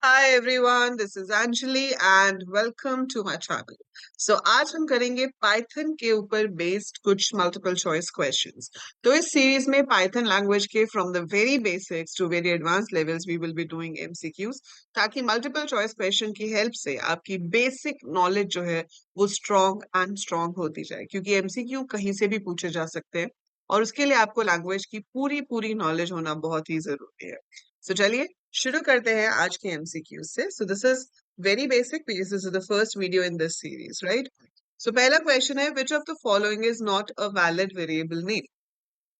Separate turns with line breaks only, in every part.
Hi everyone, this is Anjali and welcome to my channel. आज हम करेंगे पाइथन के ऊपर बेस्ड कुछ मल्टीपल चॉइस क्वेश्चंस। तो इस सीरीज में पाइथन लैंग्वेज के from the very basics to very advance levels we will be doing MCQs, ताकि मल्टीपल चॉइस क्वेश्चन की हेल्प से आपकी बेसिक नॉलेज जो है वो स्ट्रॉन्ग एंड स्ट्रॉन्ग होती जाए, क्योंकि एमसीक्यू कहीं से भी पूछे जा सकते हैं और उसके लिए आपको लैंग्वेज की पूरी पूरी नॉलेज होना बहुत ही जरूरी है। चलिए शुरू करते हैं आज के एमसीक्यू से। This is very basic because this is the first video in this series, right? पहला क्वेश्चन है, which of the following is not a valid variable name.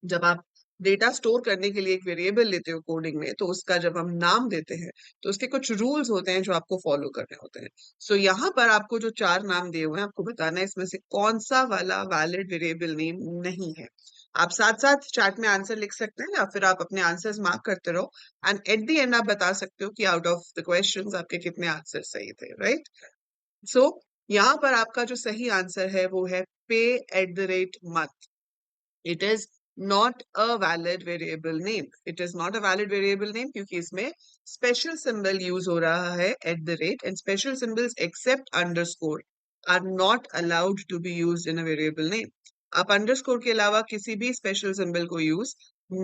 जब आप डेटा स्टोर करने के लिए एक वेरिएबल लेते हो कोडिंग में, तो उसका जब हम नाम देते हैं तो उसके कुछ रूल्स होते हैं जो आपको फॉलो करने होते हैं। यहाँ पर आपको जो चार नाम दिए हुए हैं, आपको बताना है इसमें से कौन सा वाला वैलिड वेरिएबल नेम नहीं है। आप साथ साथ चैट में आंसर लिख सकते हैं या फिर आप अपने आंसर्स मार्क करते रहो एंड एट द एंड आप बता सकते हो कि आउट ऑफ द क्वेश्चंस आपके कितने आंसर सही थे, राइट? सो यहाँ पर आपका जो सही आंसर है वो है पे at the rate month. It is not a valid variable name. It is not a valid variable name क्योंकि इसमें special symbol use हो रहा है at the rate, and special symbols except underscore are not allowed to be used in a variable name. आप underscore के अलावा किसी भी special symbol को use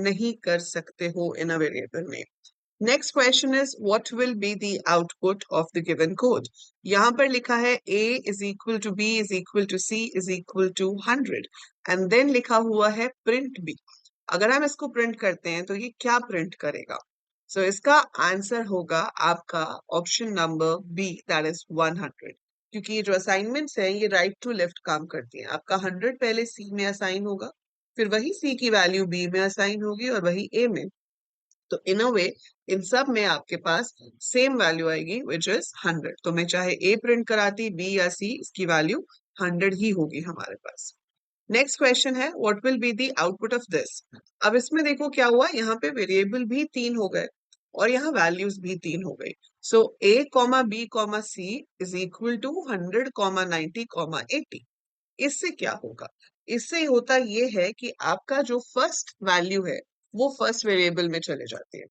नहीं कर सकते हो in a variable name. Next question is, what will be the output of the given code? यहाँ पर लिखा है a is equal to b is equal to c is equal to 100 and then लिखा हुआ है print b। अगर हम इसको प्रिंट करते हैं तो ये क्या प्रिंट करेगा? इसका आंसर होगा आपका option number B, that is 100। क्योंकि ये जो असाइनमेंट्स हैं ये राइट टू लेफ्ट काम करती हैं। आपका 100 पहले सी में असाइन होगा, फिर वही सी की वैल्यू बी में असाइन होगी और वही ए में। तो इन अ वे इन सब में आपके पास सेम वैल्यू आएगी विच इज 100। तो मैं चाहे ए प्रिंट कराती बी या सी, इसकी वैल्यू 100 ही होगी हमारे पास। नेक्स्ट क्वेश्चन है, what will be the output of this. अब इसमें देखो क्या हुआ, यहाँ पे वेरिएबल भी तीन हो गए और यहाँ वैल्यूज भी तीन हो गई। A comma b comma c is equal to 100 comma 90 comma 80। इससे क्या होगा? इससे होता ये है कि आपका जो फर्स्ट वैल्यू है वो फर्स्ट वेरिएबल में चले जाती है।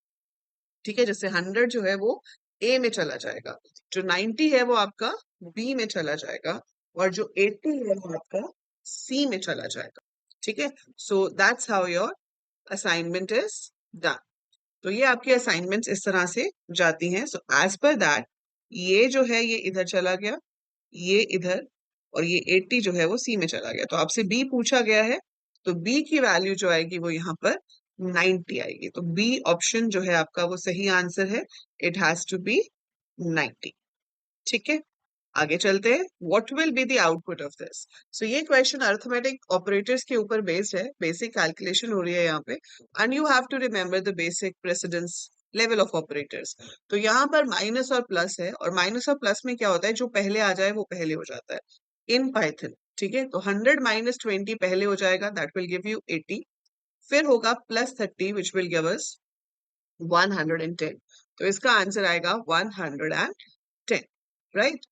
ठीक है, जैसे 100 जो है वो ए में चला जाएगा, जो 90 है वो आपका बी में चला जाएगा और जो 80 है वो आपका सी में चला जाएगा। ठीक है, so that's how your assignment is done. तो ये आपकी असाइनमेंट्स इस तरह से जाती हैं। एज पर दैट ये जो है ये इधर चला गया, ये इधर, और ये 80 जो है वो सी में चला गया। तो आपसे बी पूछा गया है, तो बी की वैल्यू जो आएगी वो यहाँ पर 90 आएगी। तो बी ऑप्शन जो है आपका वो सही आंसर है। It has to be 90। ठीक है, आगे चलते हैं। What will be the output of this. ये क्वेश्चन अर्थमेटिक ऑपरेटर्स के ऊपर बेस्ड है, बेसिक कैलकुलेशन हो रही है यहाँ पे, and you have to remember the basic precedence level of operators. तो यहाँ पर माइनस और प्लस है, और माइनस और प्लस में क्या होता है, जो पहले आ जाए वो पहले हो जाता है इन पाइथन। ठीक है, तो 100 माइनस 20 पहले हो जाएगा, दैट विल गिव यू 80। फिर होगा plus 30 which will give us 110। तो इसका आंसर आएगा 110, राइट?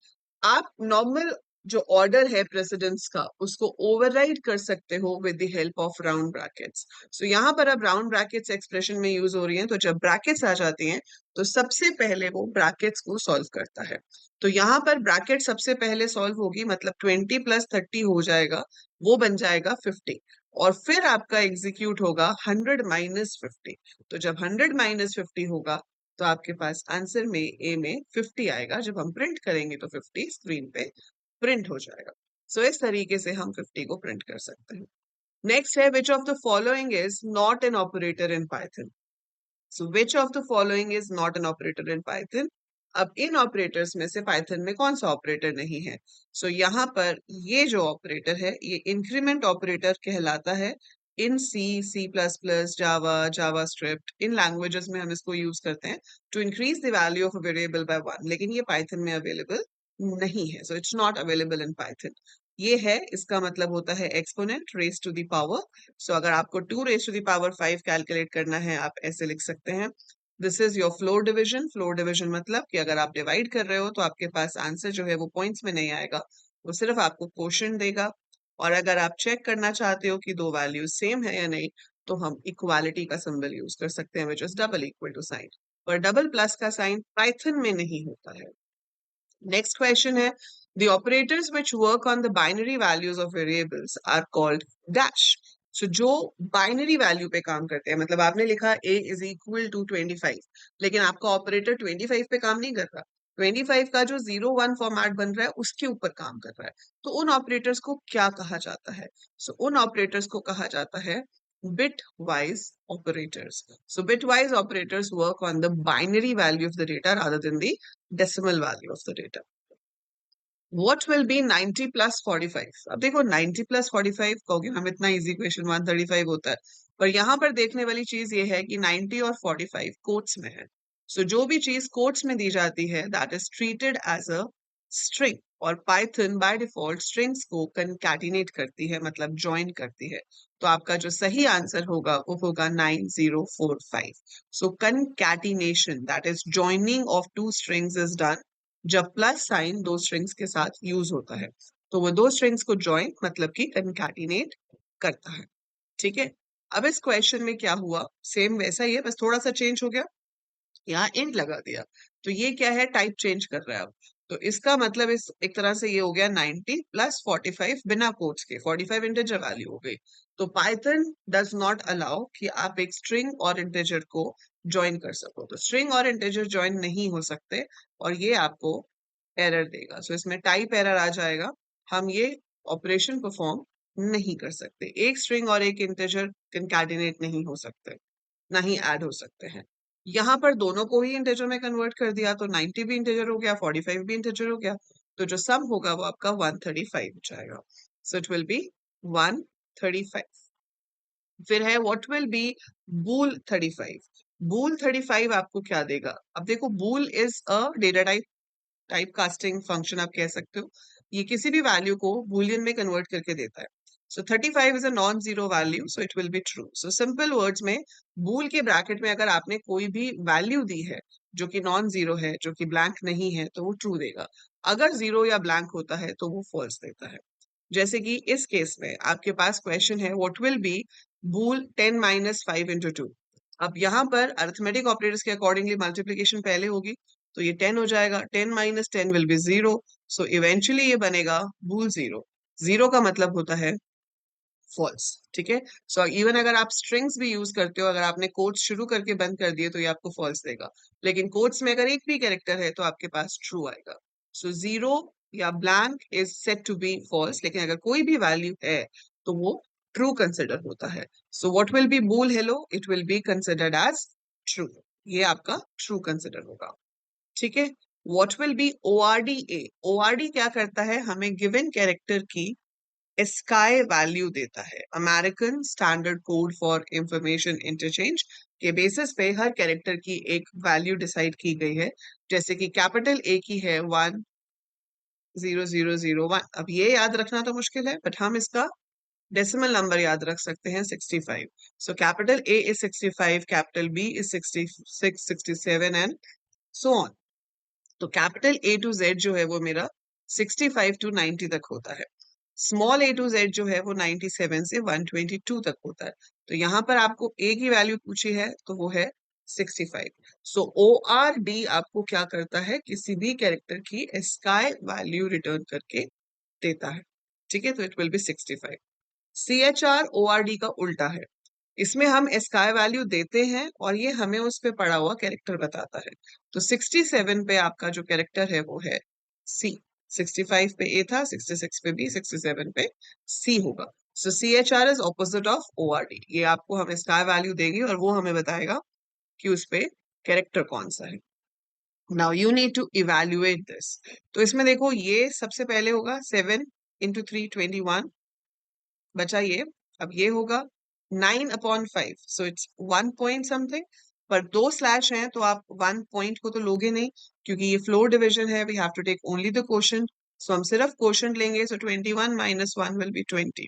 आप नॉर्मल जो ऑर्डर है प्रेसिडेंस का उसको ओवरराइड कर सकते हो with the help of round brackets. यहाँ पर अब राउंड ब्रैकेट्स एक्सप्रेशन में यूज हो रही हैं, तो जब ब्रैकेट्स आ जाती हैं तो सबसे पहले वो ब्रैकेट्स को सॉल्व करता है। तो यहाँ पर ब्रैकेट सबसे पहले सॉल्व होगी, मतलब 20 प्लस 30 हो जाएगा, वो बन जाएगा 50। और फिर आपका एग्जीक्यूट होगा 100 माइनस 50। तो जब 100 माइनस 50 होगा तो आपके पास आंसर में ए में 50 आएगा। जब हम प्रिंट करेंगे तो 50 स्क्रीन पे प्रिंट हो जाएगा। इस तरीके से हम 50 को प्रिंट कर सकते हैं। नेक्स्ट है, which of the following is not an operator in Python. Which of the following is not an operator in Python. अब इन ऑपरेटर्स में से पाइथन में कौन सा ऑपरेटर नहीं है? यहाँ पर ये जो ऑपरेटर है ये इंक्रीमेंट ऑपरेटर कहलाता है। In C, C plus plus, Java, JavaScript, in languages में हम इसको यूज करते हैं to increase the value of a variable by 1, लेकिन ये पाइथन में अवेलेबल नहीं है। It's not available in Python. ये है, इसका मतलब होता है exponent raise to the power. अगर आपको 2 raise to the power 5 calculate करना है, आप ऐसे लिख सकते हैं, this is your floor division. Floor division मतलब कि अगर आप डिवाइड कर रहे हो तो आपके पास आंसर जो है वो पॉइंट्स में नहीं आएगा, वो सिर्फ आपको क्वोशंट देगा। और अगर आप चेक करना चाहते हो कि दो वैल्यूज सेम है या नहीं, तो हम इक्वालिटी का सिंबल यूज कर सकते हैं, which is double equal to sign. पर डबल प्लस का साइन पाइथन में नहीं होता है। नेक्स्ट क्वेश्चन है, the operators which work on the binary values of variables are called dash. So जो बाइनरी वैल्यू पे काम करते हैं, मतलब आपने लिखा a is equal to 25, लेकिन आपका ऑपरेटर 25 पे काम नहीं कर रहा, 25 का जो 0 1 फॉर्मेट बन रहा है उसके ऊपर काम कर रहा है, तो उन ऑपरेटर्स को क्या कहा जाता है? सो उन ऑपरेटर्स को कहा जाता है bitwise operators. So bitwise operators work on the binary value of the data rather than the decimal value of the data. What will be 90 plus 45? अब देखो 90 plus 45 कहोगे हम इतना इजी क्वेश्चन 135 होता है, पर यहाँ पर देखने वाली चीज ये है कि 90 और 45 कोट्स में है। सो जो भी चीज कोट्स में दी जाती है that is treated as a string, और पाइथन बाय डिफॉल्ट स्ट्रिंग्स को कंकैटिनेट करती है, मतलब ज्वाइन करती है। तो आपका जो सही आंसर होगा वो होगा 9045। So concatenation that is joining of two strings is done जब प्लस साइन दो स्ट्रिंग्स के साथ यूज होता है, तो वो दो स्ट्रिंग्स को ज्वाइन मतलब कि कंकैटिनेट करता है। ठीक है, अब इस क्वेश्चन में क्या हुआ, सेम वैसा ही है, बस थोड़ा सा चेंज हो गया, यहाँ इंट लगा दिया। तो ये क्या है, टाइप चेंज कर रहा है अब। तो इसका मतलब इस एक तरह से ये हो गया 90 प्लस 45 बिना कोट्स के, 45 इंटीजर वैल्यू हो गई। तो पाइथन डज नॉट अलाउ कि आप एक स्ट्रिंग और इंटीजर को ज्वाइन कर सको, तो स्ट्रिंग और इंटीजर ज्वाइन नहीं हो सकते, और ये आपको एरर देगा। सो इसमें टाइप एरर आ जाएगा, हम ये ऑपरेशन परफॉर्म नहीं कर सकते, एक स्ट्रिंग और एक इंटीजर कंकैटिनेट नहीं हो सकते, ना ही ऐड हो सकते हैं। यहाँ पर दोनों को ही इंटीजर में कन्वर्ट कर दिया, तो 90 भी इंटीजर हो गया, 45 भी इंटीजर हो गया, तो जो सम होगा वो आपका 135 हो जाएगा। So it will be 135। फिर है what will be bool 35। Bool 35 आपको क्या देगा? अब देखो, bool is a data type, type casting function आप कह सकते हो। ये किसी भी वैल्यू को बूलियन में कन्वर्ट करके देता है। सो 35 is a non zero value, so it will be true. So simple words में, बूल के ब्रैकेट में अगर आपने कोई भी वैल्यू दी है जो कि नॉन जीरो है, जो कि ब्लैंक नहीं है, तो वो ट्रू देगा। अगर जीरो या ब्लैंक होता है तो वो फॉल्स देता है। जैसे कि इस केस में आपके पास क्वेश्चन है what will be bool 10 minus 5 into 2। अब यहाँ पर अरिथमेटिक ऑपरेटर्स के अकॉर्डिंगली मल्टीप्लीकेशन पहले होगी, तो ये 10 हो जाएगा, 10 minus 10 will be 0। So eventually ये बनेगा बूल 0। 0 का मतलब होता है फॉल्स। ठीक है, सो इवन अगर आप स्ट्रिंग्स भी यूज करते हो, अगर आपने कोट्स शुरू करके बंद कर दिए तो ये आपको फॉल्स देगा, लेकिन कोट्स में अगर एक भी कैरेक्टर है तो आपके पास ट्रू आएगा। सो 0 या blank is set to be false, लेकिन अगर कोई भी वैल्यू है तो वो ट्रू कंसिडर होता है। So what will be bool hello, it will be considered as true, ये आपका ट्रू कंसिडर होगा। ठीक है, what will be ORD A. ORD क्या करता है, हमें गिवन कैरेक्टर की स्काई वैल्यू देता है, American standard code for information interchange के बेसिस पे हर कैरेक्टर की एक वैल्यू डिसाइड की गई है। जैसे कि कैपिटल ए की है 10001। अब ये याद रखना तो मुश्किल है, बट हम इसका डेसिमल नंबर याद रख सकते हैं 65। So capital A is 65, capital B is 66, 67 and so on. तो कैपिटल ए टू जेड जो है वो मेरा 65 टू 90 तक होता है। स्मॉल ए टू जेड जो है वो 97 से 122 तक होता है। तो यहाँ पर आपको ए की वैल्यू पूछी है तो वो है 65। सो ORD आपको क्या करता है, किसी भी कैरेक्टर की स्काई वैल्यू रिटर्न करके देता है। ठीक है, तो it will B 65। CHR ORD का उल्टा है, इसमें हम स्काई वैल्यू देते हैं और ये हमें उस पे पड़ा हुआ कैरेक्टर बताता है। तो 67 पे आपका जो कैरेक्टर है वो है सी, 65 पे ए था, 66 पे बी, 67 पे सी होगा। सो CHR is opposite of ORD। ये आपको हम स्काई वैल्यू देंगे और वो हमें बताएगा कि उस पे कैरेक्टर कौन सा है। Now you need to evaluate this. तो इसमें देखो, ये सबसे पहले होगा 7 इंटू 3 21, बचा ये। अब ये होगा 9/5, सो इट्स 1 पॉइंट समथिंग, पर दो स्लैश हैं तो आप 1 पॉइंट को तो लोगे नहीं, क्योंकि ये फ्लोर डिवीजन है, we have to take only the quotient. सो हम सिर्फ क्वोशंट लेंगे, सो 21 माइनस 1 विल बी 20।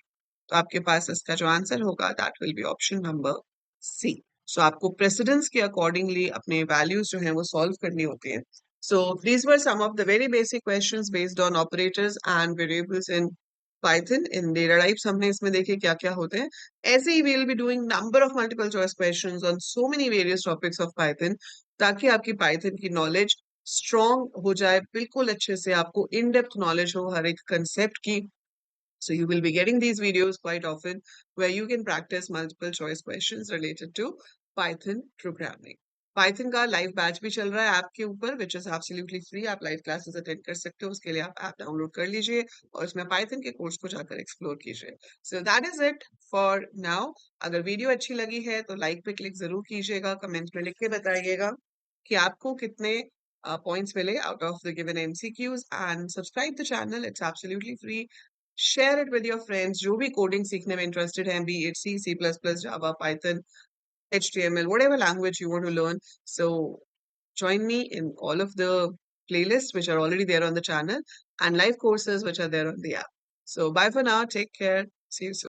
तो आपके पास इसका जो आंसर होगा that will be option number C. So आपको प्रेसिडेंस के अकॉर्डिंगली अपने वैल्यूज जो हैं वो सॉल्व करनी होती हैं। So these were some of the very basic questions based on operators and variables in Python इन डेटा टाइप्स हमने इसमें देखे क्या क्या होते हैं। ऐसे ही we will be doing number of multiple choice questions on so many various topics of Python, ताकि आपकी पाइथन की नॉलेज स्ट्रॉन्ग हो जाए, बिल्कुल अच्छे से आपको इन डेप्थ नॉलेज हो हर एक कंसेप्ट की। So you will be getting these videos quite often where you can practice multiple choice questions related to Python programming. Python का लाइव बैच भी चल रहा है ऐप के ऊपर विच इज एब्सोल्युटली फ्री। आप लाइव क्लासेस अटेंड कर सकते हो, उसके लिए आप ऐप डाउनलोड कर लीजिए और इसमें पाइथन के कोर्स को जाकर एक्सप्लोर कीजिए। So that is it for now. अगर वीडियो अच्छी लगी है तो लाइक पे क्लिक जरूर कीजिएगा, कमेंट में लिख के बताइएगा कि आपको कितने पॉइंट्स मिले out of the given MCQs, and subscribe the channel, it's absolutely free. Share it with your friends जो भी कोडिंग सीखने में इंटरेस्टेड हैं, be it C, C plus plus, Java, Python, HTML, whatever language you want to learn. So join me in all of the playlists which are already there on the channel and live courses which are there on the app. So bye for now. Take care. See you soon.